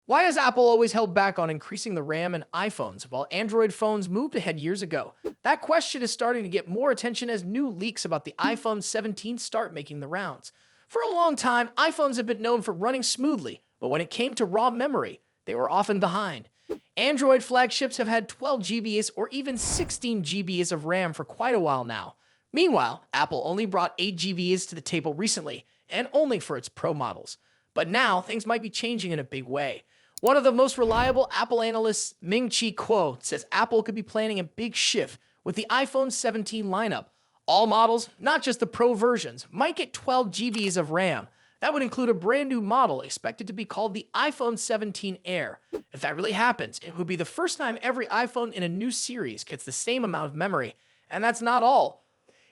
Why has Apple always held back on increasing the RAM in iPhones while Android phones moved ahead years ago? That question is starting to get more attention as new leaks about the iPhone 17 start making the rounds. For a long time, iPhones have been known for running smoothly, but when it came to raw memory, they were often behind. Android flagships have had 12 GBs or even 16 GBs of RAM for quite a while now. Meanwhile, Apple only brought 8 GBs to the table recently, and only for its Pro models. But now, things might be changing in a big way. One of the most reliable Apple analysts, Ming-Chi Kuo, says Apple could be planning a big shift with the iPhone 17 lineup. All models, not just the Pro versions, might get 12 GBs of RAM. That would include a brand new model expected to be called the iPhone 17 Air. If that really happens, it would be the first time every iPhone in a new series gets the same amount of memory. And that's not all.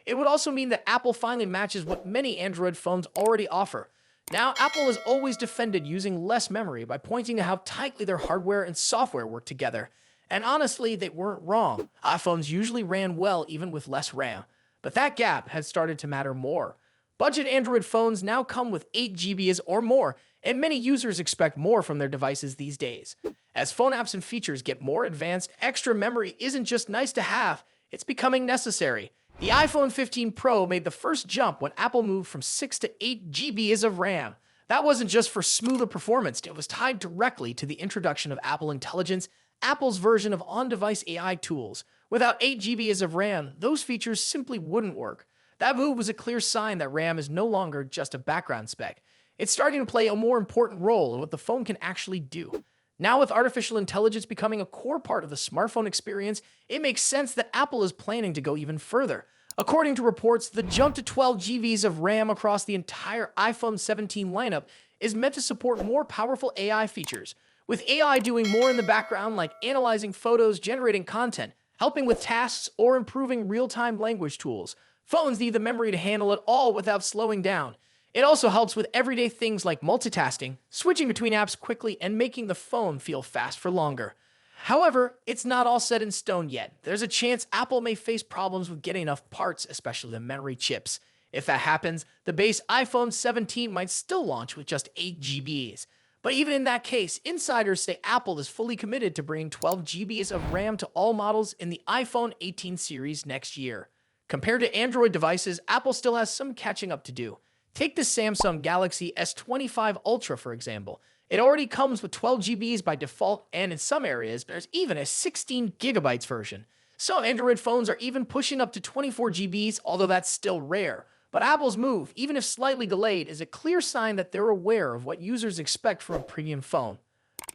It would also mean that Apple finally matches what many Android phones already offer. Now, Apple has always defended using less memory by pointing to how tightly their hardware and software work together. And honestly, they weren't wrong. iPhones usually ran well even with less RAM. But that gap has started to matter more. Budget Android phones now come with 8 GBs or more, and many users expect more from their devices these days. As phone apps and features get more advanced, extra memory isn't just nice to have, it's becoming necessary. The iPhone 15 Pro made the first jump when Apple moved from 6 to 8 GBs of RAM. That wasn't just for smoother performance, it was tied directly to the introduction of Apple Intelligence, Apple's version of on-device AI tools. Without 8 GBs of RAM, those features simply wouldn't work. That move was a clear sign that RAM is no longer just a background spec. It's starting to play a more important role in what the phone can actually do. Now, with artificial intelligence becoming a core part of the smartphone experience, it makes sense that Apple is planning to go even further. According to reports, the jump to 12 GBs of RAM across the entire iPhone 17 lineup is meant to support more powerful AI features, with AI doing more in the background like analyzing photos, generating content, helping with tasks, or improving real-time language tools. Phones need the memory to handle it all without slowing down. It also helps with everyday things like multitasking, switching between apps quickly, and making the phone feel fast for longer. However, it's not all set in stone yet. There's a chance Apple may face problems with getting enough parts, especially the memory chips. If that happens, the base iPhone 17 might still launch with just 8 GBs. But even in that case, insiders say Apple is fully committed to bringing 12 GBs of RAM to all models in the iPhone 18 series next year. Compared to Android devices, Apple still has some catching up to do. Take the Samsung Galaxy S25 Ultra, for example. It already comes with 12 GBs by default, and in some areas, there's even a 16 GB version. Some Android phones are even pushing up to 24 GBs, although that's still rare. But Apple's move, even if slightly delayed, is a clear sign that they're aware of what users expect from a premium phone.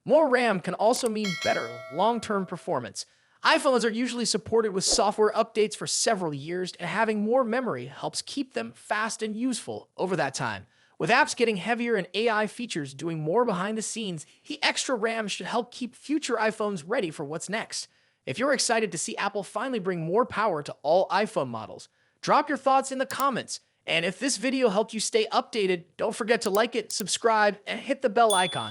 More RAM can also mean better long-term performance. iPhones are usually supported with software updates for several years, and having more memory helps keep them fast and useful over that time. With apps getting heavier and AI features doing more behind the scenes, the extra RAM should help keep future iPhones ready for what's next. If you're excited to see Apple finally bring more power to all iPhone models, drop your thoughts in the comments. And if this video helped you stay updated, don't forget to like it, subscribe, and hit the bell icon.